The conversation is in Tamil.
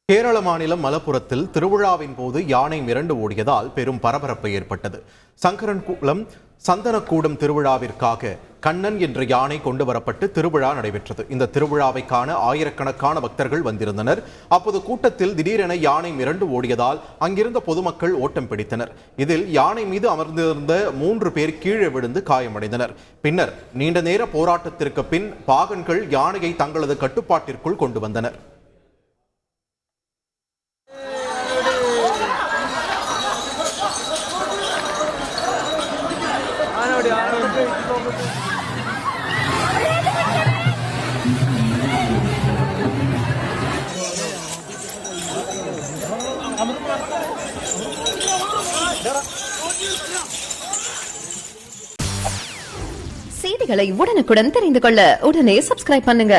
கேரள மாநிலம் மலப்புரத்தில் திருவிழாவின் போது யானை மிரண்டு ஓடியதால் பெரும் பரபரப்பு ஏற்பட்டது. சங்கரன்குளம் சந்தனக்கூடம் திருவிழாவிற்காக கண்ணன் என்ற யானை கொண்டு வரப்பட்டு திருவிழா நடைபெற்றது. இந்த திருவிழாவை காண ஆயிரக்கணக்கான பக்தர்கள் வந்திருந்தனர். அப்போது கூட்டத்தில் திடீரென யானை மிரண்டு ஓடியதால் அங்கிருந்த பொதுமக்கள் ஓட்டம் பிடித்தனர். இதில் யானை மீது அமர்ந்திருந்த 3 பேர் கீழே விழுந்து காயமடைந்தனர். பின்னர் நீண்ட நேர போராட்டத்திற்கு பின் பாகன்கள் யானையை தங்களது கட்டுப்பாட்டிற்குள் கொண்டு வந்தனர். செய்திகளை உடனுக்குடன் தெரிந்து கொள்ள உடனே சப்ஸ்கிரைப் பண்ணுங்க.